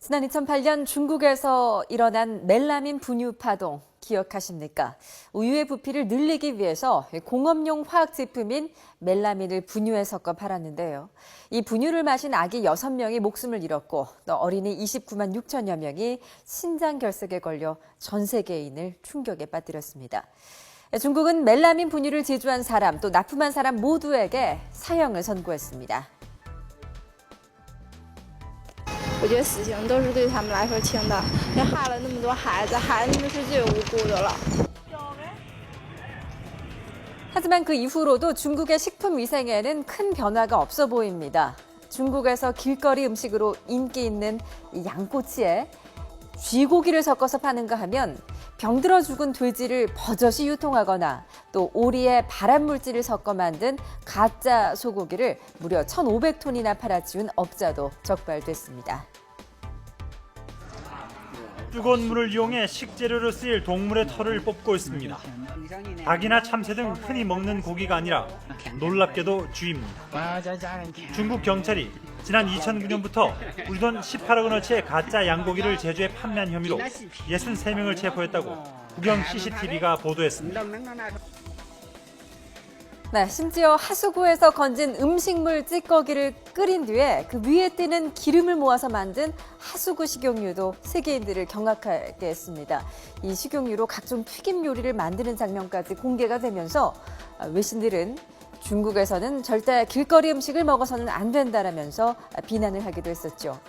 지난 2008년 중국에서 일어난 멜라민 분유 파동 기억하십니까? 우유의 부피를 늘리기 위해서 공업용 화학 제품인 멜라민을 분유에 섞어 팔았는데요. 이 분유를 마신 아기 6명이 목숨을 잃었고 또 어린이 29만 6천여 명이 신장결석에 걸려 전 세계인을 충격에 빠뜨렸습니다. 중국은 멜라민 분유를 제조한 사람 또 납품한 사람 모두에게 사형을 선고했습니다. 我觉得死刑都是对他们来说轻的，也害了那么多孩子，孩子们是最无辜的了。 하지만 그 이후로도 중국의 식품 위생에는 큰 변화가 없어 보입니다. 중국에서 길거리 음식으로 인기 있는 이 양꼬치에 쥐고기를 섞어서 파는가 하면 병들어 죽은 돼지를 버젓이 유통하거나 또 오리에 발암물질을 섞어 만든 가짜 소고기를 무려 1,500톤이나 팔아치운 업자도 적발됐습니다. 뜨거운 물을 이용해 식재료로 쓰일 동물의 털을 뽑고 있습니다. 닭이나 참새 등 흔히 먹는 고기가 아니라 놀랍게도 쥐입니다. 중국 경찰이 지난 2009년부터 우리 돈 18억 원어치의 가짜 양고기를 제조해 판매한 혐의로 63명을 체포했다고 국영 CCTV가 보도했습니다. 네, 심지어 하수구에서 건진 음식물 찌꺼기를 끓인 뒤에 그 위에 뜨는 기름을 모아서 만든 하수구 식용유도 세계인들을 경악하게 했습니다. 이 식용유로 각종 튀김 요리를 만드는 장면까지 공개가 되면서 외신들은 중국에서는 절대 길거리 음식을 먹어서는 안 된다라면서 비난을 하기도 했었죠.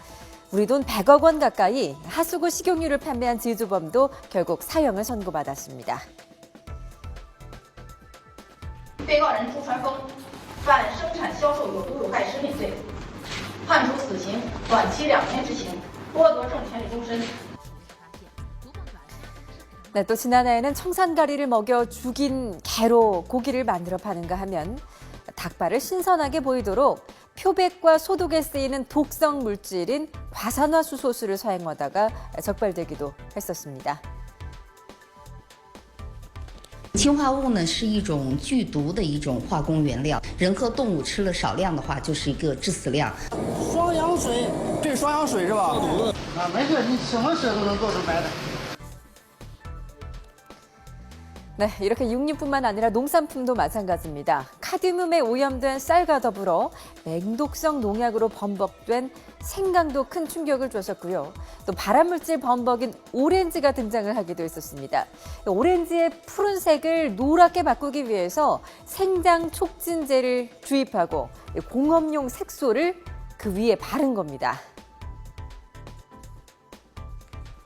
우리 돈 100억 원 가까이 하수구 식용유를 판매한 제조범도 결국 사형을 선고받았습니다. 被告人朱传峰犯生产销售有毒有害食品罪，判处死刑，短期2年执行，剥夺政权利终身。 네, 또 지난해에는 청산가리를 먹여 죽인 개로 고기를 만들어 파는가 하면 닭발을 신선하게 보이도록 표백과 소독에 쓰이는 독성 물질인 과산화수소수를 사용하다가 적발되기도 했었습니다. 氰化物呢是一种剧毒的一种化工原料，人和动物吃了少量的话，就是一个致死量。双氧水，这双氧水是吧？啊，没事，你什么水都能做出来的。 네, 이렇게 육류뿐만 아니라 농산품도 마찬가지입니다. 카드뮴에 오염된 쌀과 더불어 맹독성 농약으로 범벅된 생강도 큰 충격을 줬었고요. 또 발암물질 범벅인 오렌지가 등장을 하기도 했었습니다. 오렌지의 푸른색을 노랗게 바꾸기 위해서 생장 촉진제를 주입하고 공업용 색소를 그 위에 바른 겁니다.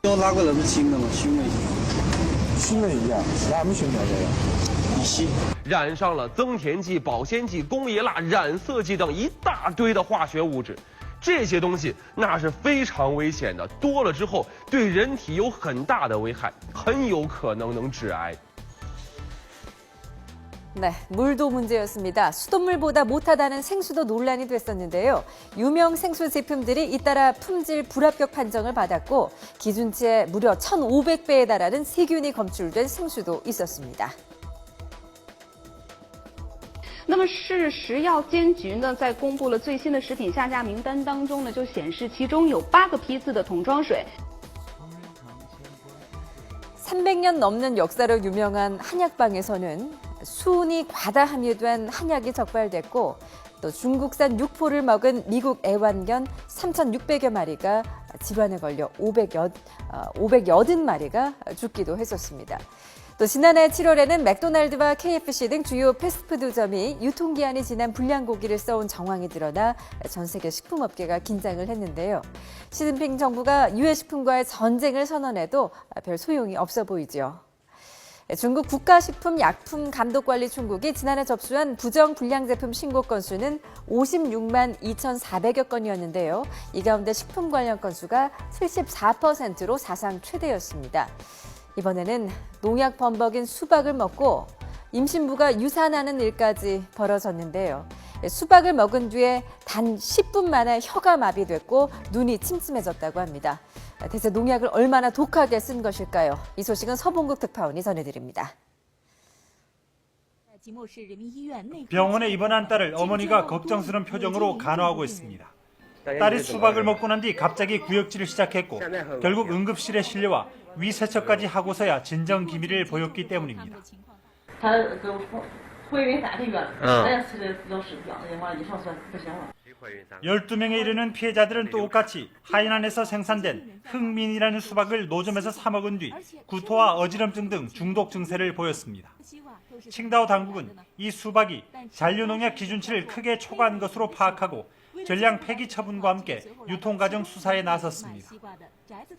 要拉过来是新的吗？新的一样，俺们熏的这个，乙烯染上了增甜剂、保鲜剂、工业蜡、染色剂等一大堆的化学物质，这些东西那是非常危险的，多了之后对人体有很大的危害，很有可能能致癌。 네, 물도 문제였습니다. 수돗물보다 못하다는 생수도 논란이 됐었는데요. 유명 생수 제품들이 잇따라 품질 불합격 판정을 받았고 기준치의 무려 1,500배에 달하는 세균이 검출된 생수도 있었습니다. 那么市食药监局呢，在公布了最新的食品下架名单当中呢，就显示其中有8个批次的桶装水。 300년 넘는 역사로 유명한 한약방에서는 수은이 과다 함유된 한약이 적발됐고 또 중국산 육포를 먹은 미국 애완견 3,600여 마리가 질환에 걸려 580마리가 죽기도 했었습니다. 또 지난해 7월에는 맥도날드와 KFC 등 주요 패스트푸드점이 유통기한이 지난 불량 고기를 써온 정황이 드러나 전 세계 식품업계가 긴장을 했는데요. 시진핑 정부가 유해식품과의 전쟁을 선언해도 별 소용이 없어 보이죠. 중국 국가식품약품감독관리총국이 지난해 접수한 부정 불량 제품 신고 건수는 56만 2,400여 건이었는데요. 이 가운데 식품 관련 건수가 74%로 사상 최대였습니다. 이번에는 농약 범벅인 수박을 먹고 임신부가 유산하는 일까지 벌어졌는데요. 수박을 먹은 뒤에 단 10분 만에 혀가 마비됐고 눈이 침침해졌다고 합니다. 대체 농약을 얼마나 독하게 쓴 것일까요? 이 소식은 서봉국 특파원이 전해드립니다. 병원에 입원한 딸을 어머니가 걱정스러운 표정으로 간호하고 있습니다. 딸이 수박을 먹고 난 뒤 갑자기 구역질을 시작했고 결국 응급실에 실려와 위세척까지 하고서야 진정 기미를 보였기 때문입니다. 12명에 이르는 피해자들은 똑같이 하이난에서 생산된 흑민이라는 수박을 노점에서 사 먹은 뒤 구토와 어지럼증 등 중독 증세를 보였습니다. 칭다오 당국은 이 수박이 잔류농약 기준치를 크게 초과한 것으로 파악하고 전량 폐기 처분과 함께 유통과정 수사에 나섰습니다.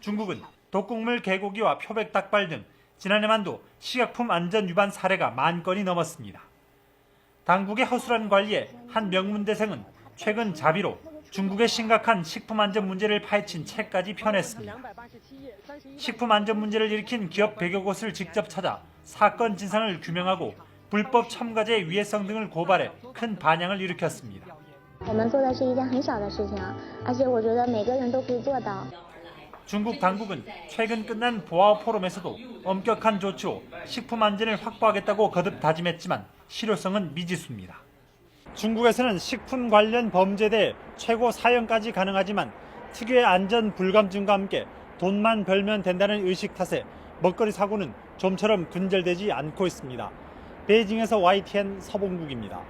중국은 독극물 개고기와 표백 닭발 등 지난해만도 식약품 안전 위반 사례가 10,000건이 넘었습니다. 당국의 허술한 관리에 한 명문대생은 최근 자비로 중국의 심각한 식품 안전 문제를 파헤친 책까지 펴냈습니다. 식품 안전 문제를 일으킨 기업 100여 곳을 직접 찾아 사건 진상을 규명하고 불법 첨가제 위해성 등을 고발해 큰 반향을 일으켰습니다. 我们做的是一件很小的事情，而且我觉得每个人都可以做到。 중국 당국은 최근 끝난 보아오 포럼에서도 엄격한 조치로 식품 안전을 확보하겠다고 거듭 다짐했지만 실효성은 미지수입니다. 중국에서는 식품 관련 범죄에 대해 최고 사형까지 가능하지만 특유의 안전 불감증과 함께 돈만 벌면 된다는 의식 탓에 먹거리 사고는 좀처럼 근절되지 않고 있습니다. 베이징에서 YTN 서봉국입니다.